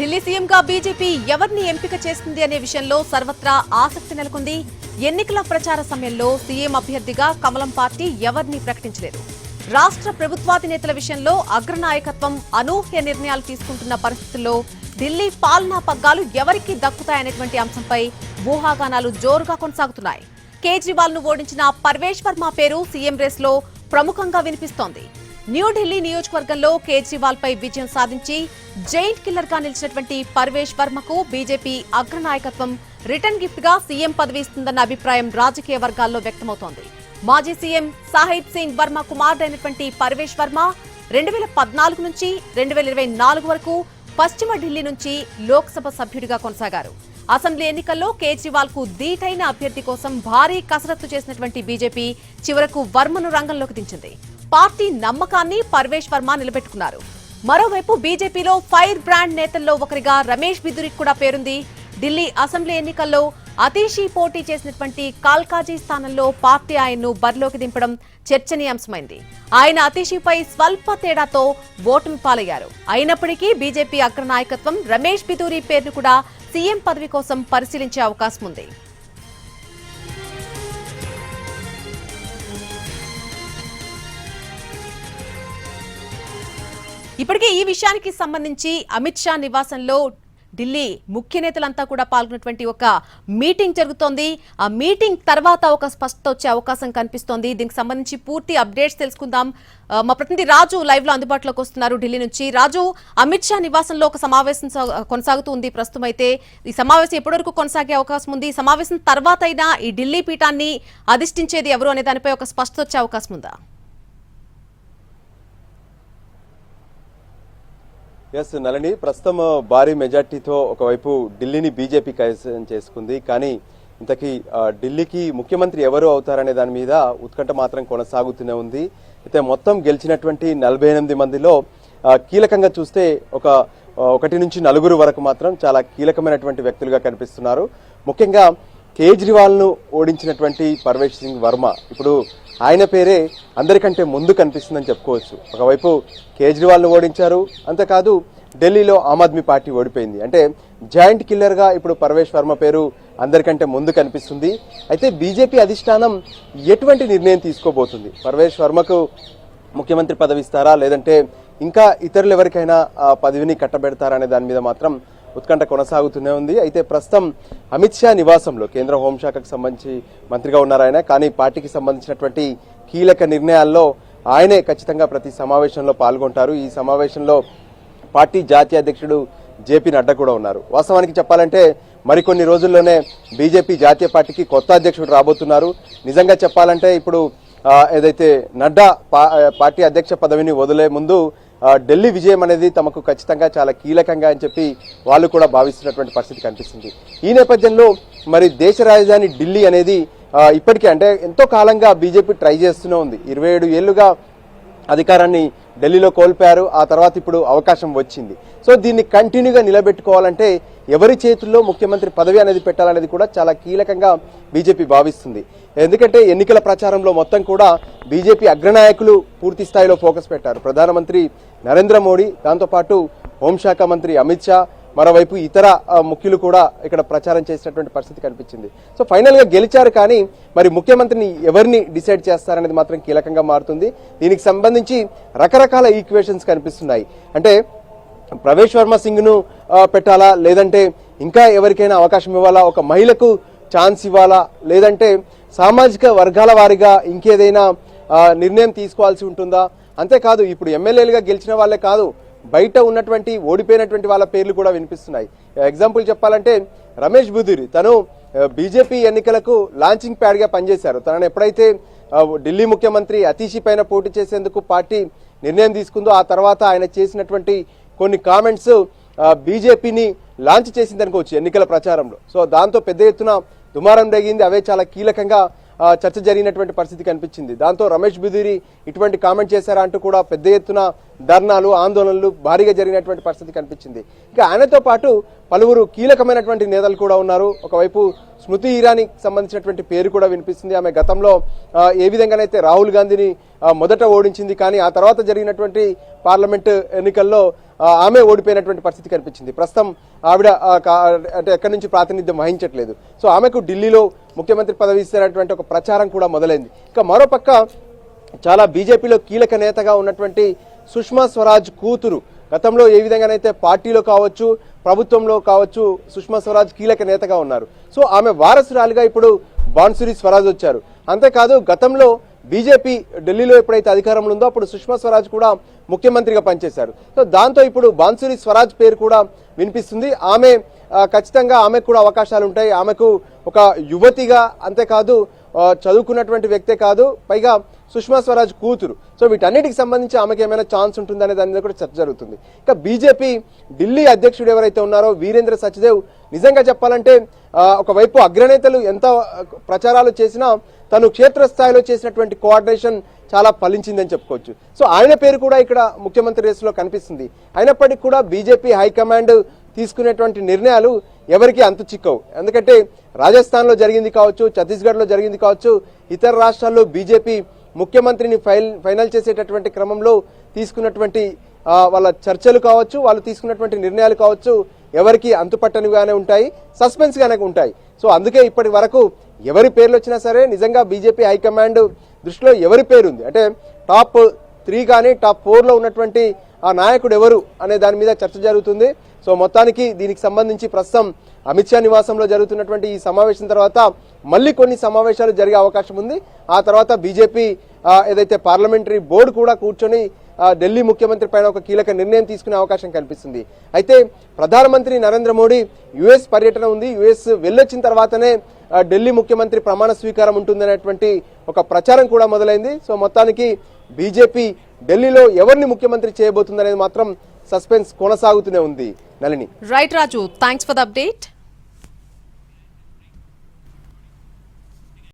ఢిల్లీ సీఎంగా బీజేపీ ఎవరిని ఎంపిక చేస్తుంది అనే విషయంలో సర్వత్రా ఆసక్తి నెలకొంది. ఎన్నికల ప్రచార సమయంలో సీఎం అభ్యర్థిగా కమలం పార్టీ ఎవరిని ప్రకటించలేదు. రాష్ట్ర ప్రభుత్వాధినేతల విషయంలో అగ్రనాయకత్వం అనూహ్య నిర్ణయాలు తీసుకుంటున్న పరిస్థితుల్లో ఢిల్లీ పాలనా పగ్గాలు ఎవరికి దక్కుతాయనేటువంటి అంశంపై ఊహాగానాలు జోరుగా కొనసాగుతున్నాయి. కేజ్రీవాల్ ను ఓడించిన పర్వేష్ వర్మ పేరు సీఎం రేస్ లో ప్రముఖంగా వినిపిస్తోంది. న్యూఢిల్లీ నియోజకవర్గంలో కేజ్రీవాల్ పై విజయం సాధించి జైంట్ కిల్లర్ గా నిలిచినటువంటి పర్వేష్ వర్మకు బీజేపీ అగ్రనాయకత్వం రిటర్న్ గిఫ్ట్ గా సీఎం పదవి ఇస్తుందన్న అభిప్రాయం రాజకీయ వర్గాల్లో వ్యక్తమవుతోంది. మాజీ సీఎం సాహిబ్ సింగ్ వర్మ కుమారుడైనటువంటి పర్వేష్ వర్మ 2014 నుంచి 2024 వరకు పశ్చిమ ఢిల్లీ నుంచి లోక్సభ సభ్యుడిగా కొనసాగారు. అసెంబ్లీ ఎన్నికల్లో కేజ్రీవాల్ కు ధీటైన అభ్యర్థి కోసం భారీ కసరత్తు చేసినటువంటి బీజేపీ చివరకు వర్మను రంగంలోకి దించింది. పార్టీ నమ్మకాన్ని పర్వేష్ వర్మ నిలబెట్టుకున్నారు. మరోవైపు బీజేపీలో ఫైర్ బ్రాండ్ నేతల్లో ఒకరిగా రమేష్ బిదురికి కూడా పేరుంది. ఢిల్లీ అసెంబ్లీ ఎన్నికల్లో అతీషీ పోటీ చేసినటువంటి కాల్కాజీ స్థానంలో పార్టీ ఆయన్ను బరిలోకి దింపడం చర్చనీయాంశమైంది. ఆయన అతీషీపై స్వల్ప తేడాతో ఓటమి పాలయ్యారు. అయినప్పటికీ బీజేపీ అగ్రనాయకత్వం రమేష్ బిదూరి పేరును కూడా సీఎం పదవి కోసం పరిశీలించే అవకాశం ఉంది. ఇప్పటికే ఈ విషయానికి సంబంధించి అమిత్ షా నివాసంలో ఢిల్లీ ముఖ్య నేతలంతా కూడా పాల్గొన్నటువంటి ఒక మీటింగ్ జరుగుతోంది. ఆ మీటింగ్ తర్వాత ఒక స్పష్టత వచ్చే అవకాశం కనిపిస్తోంది. దీనికి సంబంధించి పూర్తి అప్డేట్స్ తెలుసుకుందాం. మా ప్రతినిధి రాజు లైవ్ లో అందుబాటులోకి వస్తున్నారు ఢిల్లీ నుంచి. రాజు, అమిత్ షా నివాసంలో ఒక సమావేశం కొనసాగుతూ ఉంది. ప్రస్తుతం అయితే ఈ సమావేశం ఎప్పటి వరకు కొనసాగే అవకాశం ఉంది? సమావేశం తర్వాత అయినా ఈ ఢిల్లీ పీఠాన్ని అధిష్ఠించేది ఎవరు అనే దానిపై ఒక స్పష్టత వచ్చే అవకాశం ఉందా? ఎస్ నళిని, ప్రస్తుతం భారీ మెజార్టీతో ఒకవైపు ఢిల్లీని బీజేపీ కైవసం చేసుకుంది. కానీ ఇంతకీ ఢిల్లీకి ముఖ్యమంత్రి ఎవరు అవుతారనే దాని మీద ఉత్కంఠ మాత్రం కొనసాగుతూనే ఉంది. అయితే మొత్తం గెలిచినటువంటి 48 మందిలో కీలకంగా చూస్తే ఒకటి నుంచి 4 వరకు మాత్రం చాలా కీలకమైనటువంటి వ్యక్తులుగా కనిపిస్తున్నారు. ముఖ్యంగా కేజ్రీవాల్ ను ఓడించినటువంటి పర్వేష్ సింగ్ వర్మ ఇప్పుడు ఆయన పేరే అందరికంటే ముందు కనిపిస్తుందని చెప్పుకోవచ్చు. ఒకవైపు కేజ్రీవాల్ ను ఓడించారు, అంతేకాదు ఢిల్లీలో ఆమ్ ఆద్మీ పార్టీ ఓడిపోయింది. అంటే జాయింట్ కిల్లర్ గా ఇప్పుడు పర్వేష్ వర్మ పేరు అందరికంటే ముందు కనిపిస్తుంది. అయితే బీజేపీ అధిష్టానం ఎటువంటి నిర్ణయం తీసుకోబోతుంది? పర్వేష్ వర్మకు ముఖ్యమంత్రి పదవి ఇస్తారా, లేదంటే ఇంకా ఇతరులు ఎవరికైనా పదవిని కట్టబెడతారా అనే దాని మీద మాత్రం ఉత్కంఠ కొనసాగుతూనే ఉంది. అయితే ప్రస్తుతం అమిత్ షా నివాసంలో కేంద్ర హోంశాఖకు సంబంధించి మంత్రిగా ఉన్నారు ఆయన. కానీ పార్టీకి సంబంధించినటువంటి కీలక నిర్ణయాల్లో ఆయనే ఖచ్చితంగా ప్రతి సమావేశంలో పాల్గొంటారు. ఈ సమావేశంలో పార్టీ జాతీయ అధ్యక్షుడు జేపీ నడ్డా కూడా ఉన్నారు. వాస్తవానికి చెప్పాలంటే మరికొన్ని రోజుల్లోనే బీజేపీ జాతీయ పార్టీకి కొత్త అధ్యక్షుడు రాబోతున్నారు. నిజంగా చెప్పాలంటే ఇప్పుడు ఏదైతే నడ్డా పార్టీ అధ్యక్ష పదవిని వదిలే ముందు ఢిల్లీ విజయం అనేది తమకు ఖచ్చితంగా చాలా కీలకంగా అని చెప్పి వాళ్ళు కూడా భావిస్తున్నటువంటి పరిస్థితి కనిపిస్తుంది. ఈ నేపథ్యంలో మరి దేశ రాజధాని ఢిల్లీ అనేది ఇప్పటికే అంటే ఎంతో కాలంగా బీజేపీ ట్రై చేస్తూనే ఉంది. 27 ఏళ్లుగా అధికారాన్ని ఢిల్లీలో కోల్పోయారు. ఆ తర్వాత ఇప్పుడు అవకాశం వచ్చింది. సో దీన్ని కంటిన్యూగా నిలబెట్టుకోవాలంటే ఎవరి చేతుల్లో ముఖ్యమంత్రి పదవి అనేది పెట్టాలనేది కూడా చాలా కీలకంగా బీజేపీ భావిస్తుంది. ఎందుకంటే ఎన్నికల ప్రచారంలో మొత్తం కూడా బీజేపీ అగ్రనాయకులు పూర్తి స్థాయిలో ఫోకస్ పెట్టారు. ప్రధానమంత్రి నరేంద్ర మోడీ, దాంతోపాటు హోంశాఖ మంత్రి అమిత్ షా, మరోవైపు ఇతర ముఖ్యులు కూడా ఇక్కడ ప్రచారం చేసినటువంటి పరిస్థితి కనిపించింది. సో ఫైనల్ గా గెలిచారు, కానీ మరి ముఖ్యమంత్రిని ఎవరిని డిసైడ్ చేస్తారనేది మాత్రం కీలకంగా మారుతుంది. దీనికి సంబంధించి రకరకాల ఈక్వేషన్స్ కనిపిస్తున్నాయి. అంటే పర్వేష్ వర్మ సింగ్ ను పెట్టాలా, లేదంటే ఇంకా ఎవరికైనా అవకాశం ఇవ్వాలా, ఒక మహిళకు ఛాన్స్ ఇవ్వాలా, లేదంటే సామాజిక వర్గాల వారిగా ఇంకేదైనా నిర్ణయం తీసుకోవాల్సి ఉంటుందా? అంతేకాదు ఇప్పుడు ఎమ్మెల్యేలుగా గెలిచిన వాళ్ళే కాదు, బయట ఉన్నటువంటి ఓడిపోయినటువంటి వాళ్ళ పేర్లు కూడా వినిపిస్తున్నాయి. ఎగ్జాంపుల్ చెప్పాలంటే రమేష్ బిదూరి, తను బీజేపీ ఎన్నికలకు లాంచింగ్ ప్యాడ్ గా పనిచేశారు. తనను ఎప్పుడైతే ఢిల్లీ ముఖ్యమంత్రి అతీషీ పైన పోటీ చేసేందుకు పార్టీ నిర్ణయం తీసుకుందో ఆ తర్వాత ఆయన చేసినటువంటి కొన్ని కామెంట్స్ బీజేపీని లాంచ్ చేసింది అనుకోవచ్చు ఎన్నికల ప్రచారంలో. సో దాంతో పెద్ద ఎత్తున దుమారం రేగింది. అవే చాలా కీలకంగా చర్చ జరిగినటువంటి పరిస్థితి కనిపించింది. దాంతో రమేష్ బిదూరి ఇటువంటి కామెంట్ చేశారా అంటూ కూడా పెద్ద ఎత్తున ధర్నాలు ఆందోళనలు భారీగా జరిగినటువంటి పరిస్థితి కనిపించింది. ఇక ఆయనతో పాటు పలువురు కీలకమైనటువంటి నేతలు కూడా ఉన్నారు. ఒకవైపు స్మృతి ఇరానీకి సంబంధించినటువంటి పేరు కూడా వినిపిస్తుంది. ఆమె గతంలో ఏ విధంగానైతే రాహుల్ గాంధీని మొదట ఓడించింది, కానీ ఆ తర్వాత జరిగినటువంటి పార్లమెంట్ ఎన్నికల్లో ఆమె ఓడిపోయినటువంటి పరిస్థితి కనిపించింది. ప్రస్తుతం ఆవిడ అంటే ఎక్కడి నుంచి ప్రాతినిధ్యం వహించట్లేదు. సో ఆమెకు ఢిల్లీలో ముఖ్యమంత్రి పదవి ఇస్తున్నటువంటి ఒక ప్రచారం కూడా మొదలైంది. ఇక మరోపక్క చాలా బీజేపీలో కీలక నేతగా ఉన్నటువంటి సుష్మా స్వరాజ్ కూతురు గతంలో ఏ విధంగానైతే పార్టీలో కావచ్చు ప్రభుత్వంలో కావచ్చు సుష్మా స్వరాజ్ కీలక నేతగా ఉన్నారు. సో ఆమె వారసురాలిగా ఇప్పుడు బాన్సురి స్వరాజ్ వచ్చారు. అంతేకాదు గతంలో బీజేపీ ఢిల్లీలో ఎప్పుడైతే అధికారంలో ఉందో అప్పుడు సుష్మా స్వరాజ్ కూడా ముఖ్యమంత్రిగా పనిచేశారు. సో దాంతో ఇప్పుడు బాన్సురి స్వరాజ్ పేరు కూడా వినిపిస్తుంది. ఆమె ఖచ్చితంగా ఆమెకు కూడా అవకాశాలు ఉంటాయి. ఆమెకు ఒక యువతిగా, అంతేకాదు చదువుకున్నటువంటి వ్యక్తే కాదు, పైగా సుష్మా స్వరాజ్ కూతురు. సో వీటన్నిటికి సంబంధించి ఆమెకి ఏమైనా ఛాన్స్ ఉంటుందనే దాని మీద కూడా చర్చ జరుగుతుంది. ఇక బీజేపీ ఢిల్లీ అధ్యక్షుడు ఎవరైతే ఉన్నారో వీరేంద్ర సచ్దేవ్, నిజంగా చెప్పాలంటే ఒకవైపు అగ్రనేతలు ఎంత ప్రచారాలు చేసినా తను క్షేత్రస్థాయిలో చేసినటువంటి కోఆర్డినేషన్ చాలా ఫలించిందని చెప్పుకోవచ్చు. సో ఆయన పేరు కూడా ఇక్కడ ముఖ్యమంత్రి రేసులో కనిపిస్తుంది. అయినప్పటికీ కూడా బీజేపీ హైకమాండ్ తీసుకునేటువంటి నిర్ణయాలు ఎవరికి అంతు చిక్కవు. ఎందుకంటే రాజస్థాన్లో జరిగింది కావచ్చు, ఛత్తీస్గఢ్లో జరిగింది కావచ్చు, ఇతర రాష్ట్రాల్లో బీజేపీ ముఖ్యమంత్రిని ఫైనల్ చేసేటటువంటి క్రమంలో తీసుకున్నటువంటి వాళ్ళ చర్చలు కావచ్చు, వాళ్ళు తీసుకున్నటువంటి నిర్ణయాలు కావచ్చు, ఎవరికి అంతుపట్టనిగానే ఉంటాయి, సస్పెన్స్ గానే ఉంటాయి. సో అందుకే ఇప్పటి వరకు ఎవరి పేర్లు వచ్చినా సరే నిజంగా బీజేపీ హైకమాండ్ దృష్టిలో ఎవరి పేరు ఉంది అంటే టాప్ 3 కానీ టాప్ 4లో ఉన్నటువంటి ఆ నాయకుడు ఎవరు అనే దాని మీద చర్చ జరుగుతుంది. సో మొత్తానికి దీనికి సంబంధించి ప్రస్తుతం అమిత్ షా నివాసంలో జరుగుతున్నటువంటి ఈ సమావేశం తర్వాత మళ్ళీ కొన్ని సమావేశాలు జరిగే అవకాశం ఉంది. ఆ తర్వాత బీజేపీ ఏదైతే పార్లమెంటరీ బోర్డు కూడా కూర్చొని ఢిల్లీ ముఖ్యమంత్రి పైన ఒక కీలక నిర్ణయం తీసుకునే అవకాశం కనిపిస్తుంది. అయితే ప్రధానమంత్రి నరేంద్ర మోడీ యుఎస్ పర్యటన ఉంది. యుఎస్ వెళ్ళొచ్చిన తర్వాతనే ఢిల్లీ ముఖ్యమంత్రి ప్రమాణ స్వీకారం ఉంటుందనేటువంటి ఒక ప్రచారం కూడా మొదలైంది. సో మొత్తానికి బీజేపీ ఢిల్లీలో ఎవరిని ముఖ్యమంత్రి చేయబోతుందనేది మాత్రం సస్పెన్స్ కొనసాగుతూనే ఉంది. Nalini. Right Raju, thanks for the update.